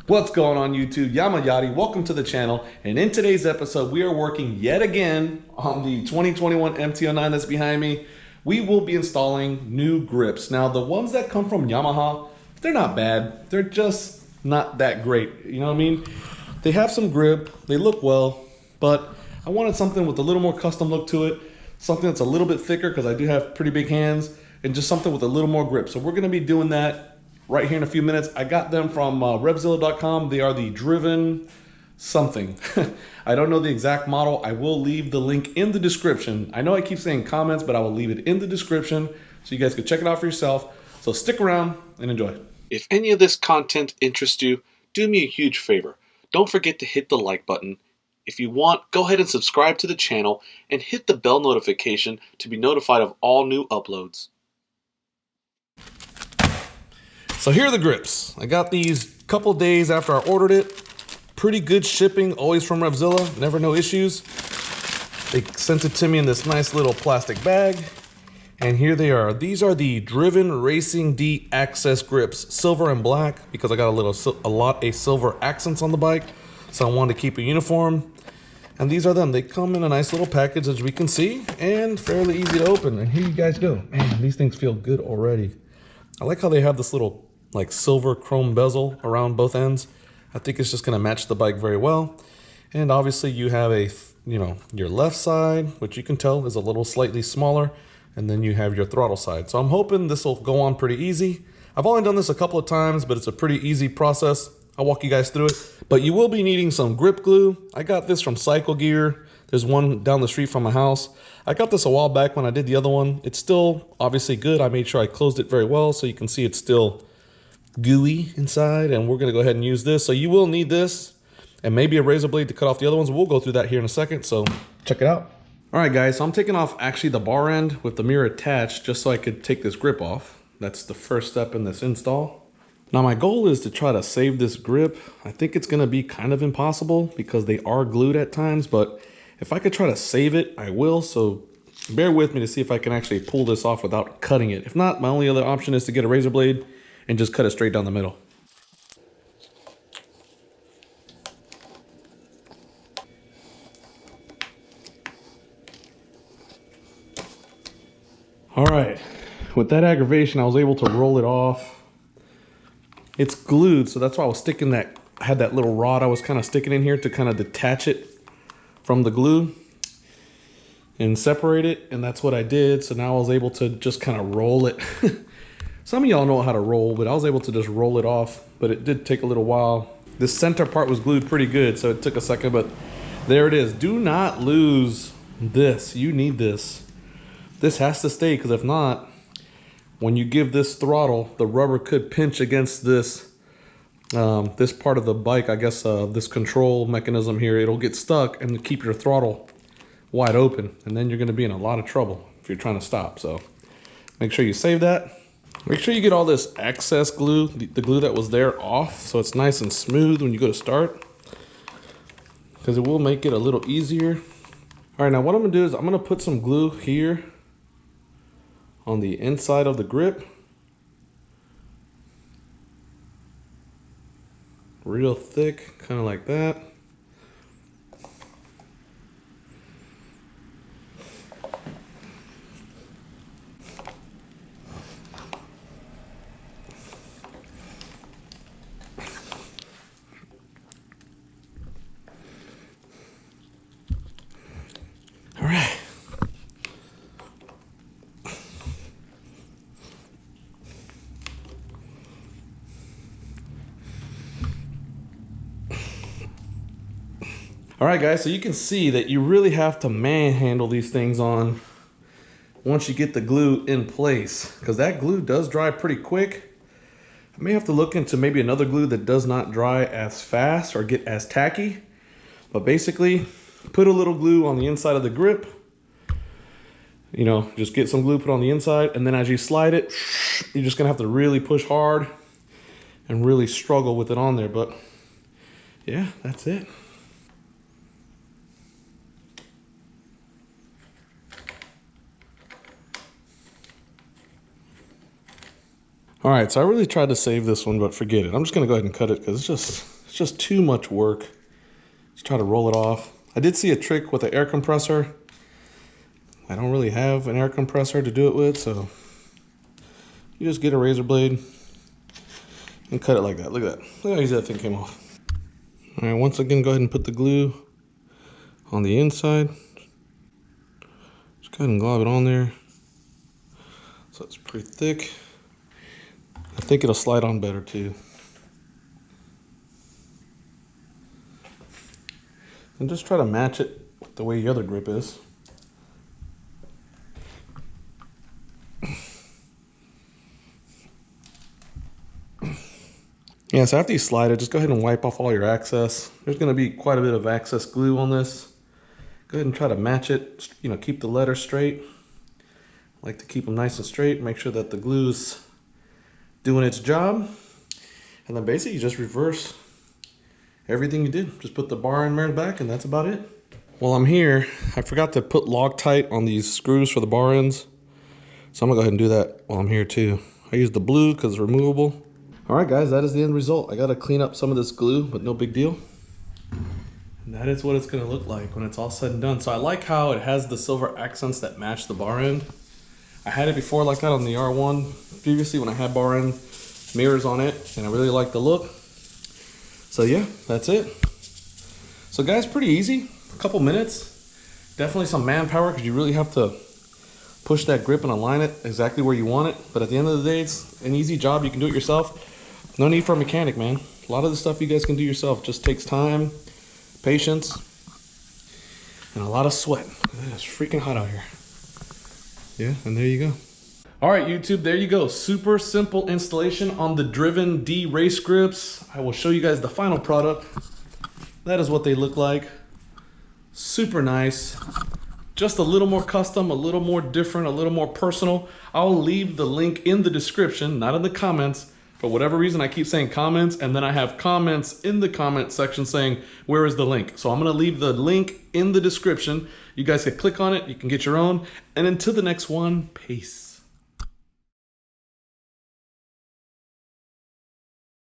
What's going on YouTube? Yamaha, welcome to the channel. And in today's episode, we are working yet again on the 2021 MT-09 that's behind me. We will be installing new grips. Now, the ones that come from Yamaha, they're not bad. They're just not that great. You know what I mean? They have some grip, they look well, but I wanted something with a little more custom look to it, something that's a little bit thicker because I do have pretty big hands, and just something with a little more grip. So we're gonna be doing that right here in a few minutes. I got them from revzilla.com. They are the Driven something. I don't know the exact model. I will leave the link in the description. I know I keep saying comments, but I will leave it in the description so you guys can check it out for yourself. So stick around and enjoy. If any of this content interests you, do me a huge favor. Don't forget to hit the like button. If you want, go ahead and subscribe to the channel and hit the bell notification to be notified of all new uploads. So here are the grips. I got these a couple days after I ordered it. Pretty good shipping, always from Revzilla, never no issues. They sent it to me in this nice little plastic bag. And here they are. These are the Driven Racing D Access grips, silver and black, because I got a lot of silver accents on the bike. So I wanted to keep it uniform. And these are them. They come in a nice little package, as we can see, and fairly easy to open. And here you guys go. Man, these things feel good already. I like how they have this little like silver chrome bezel around both ends. I think it's just going to match the bike very well. And obviously you have your left side, which you can tell is a little slightly smaller, and then you have your throttle side. So I'm hoping this will go on pretty easy. I've only done this a couple of times, but it's a pretty easy process. I'll walk you guys through it. But you will be needing some grip glue. I got this from Cycle Gear. There's one down the street from my house. I got this a while back when I did the other one. It's still obviously good. I made sure I closed it very well so you can see it's still gooey inside, and we're going to go ahead and use this. So you will need this and maybe a razor blade to cut off the other ones. We'll go through that here in a second, so check it out. All right guys, so I'm taking off actually the bar end with the mirror attached just so I could take this grip off. That's the first step in this install. Now my goal is to try to save this grip. I think it's going to be kind of impossible because they are glued at times, but if I could try to save it, I will. So bear with me to see if I can actually pull this off without cutting it. If not, my only other option is to get a razor blade and just cut it straight down the middle. All right, with that aggravation, I was able to roll it off. It's glued, so that's why I was sticking that, I had that little rod I was kind of sticking in here to kind of detach it from the glue and separate it, and that's what I did. So now I was able to just kind of roll it. Some of y'all know how to roll, but I was able to just roll it off, but it did take a little while. This center part was glued pretty good, so it took a second, but there it is. Do not lose this. You need this. This has to stay, because if not, when you give this throttle, the rubber could pinch against this this part of the bike, I guess this control mechanism here. It'll get stuck and keep your throttle wide open, and then you're going to be in a lot of trouble if you're trying to stop. So make sure you save that. Make sure you get all this excess glue, the glue that was there, off so it's nice and smooth when you go to start, because it will make it a little easier. All right, now what I'm gonna do is I'm gonna put some glue here on the inside of the grip. Real thick, kind of like that. All right. All right, guys, so you can see that you really have to manhandle these things on once you get the glue in place, because that glue does dry pretty quick. I may have to look into maybe another glue that does not dry as fast or get as tacky, but basically put a little glue on the inside of the grip. You know, just get some glue put on the inside, and then as you slide it, you're just gonna have to really push hard and really struggle with it on there. But yeah, that's it. All right, so I really tried to save this one, but forget it. I'm just gonna go ahead and cut it because it's just too much work. Just try to roll it off. I did see a trick with an air compressor. I don't really have an air compressor to do it with, so you just get a razor blade and cut it like that. Look at that. Look how easy that thing came off. All right, once again, go ahead and put the glue on the inside. Just go ahead and glob it on there. So it's pretty thick. I think it'll slide on better too. And just try to match it the way the other grip is. Yeah, so after you slide it, just go ahead and wipe off all your excess. There's going to be quite a bit of excess glue on this. Go ahead and try to match it, you know, keep the letters straight. I like to keep them nice and straight, make sure that the glue's doing its job. And then basically you just reverse everything you did. Just put the bar end mirrors back and that's about it. While I'm here, I forgot to put Loctite on these screws for the bar ends. So I'm gonna go ahead and do that while I'm here too. I use the blue because it's removable. All right guys, that is the end result. I gotta clean up some of this glue, but no big deal. And that is what it's gonna look like when it's all said and done. So I like how it has the silver accents that match the bar end. I had it before like that on the R1 previously when I had bar end mirrors on it, and I really like the look. So yeah, that's it. So guys, pretty easy, a couple minutes. Definitely some manpower because you really have to push that grip and align it exactly where you want it. But at the end of the day, it's an easy job. You can do it yourself. No need for a mechanic, man. A lot of the stuff you guys can do yourself. Just takes time, patience, and a lot of sweat. It's freaking hot out here. Yeah, and there you go. All right, YouTube, there you go. Super simple installation on the Driven D race grips. I will show you guys the final product. That is what they look like. Super nice. Just a little more custom, a little more different, a little more personal. I'll leave the link in the description, not in the comments. For whatever reason, I keep saying comments, and then I have comments in the comment section saying, where is the link? So I'm gonna leave the link in the description. You guys can click on it, you can get your own. And until the next one, peace.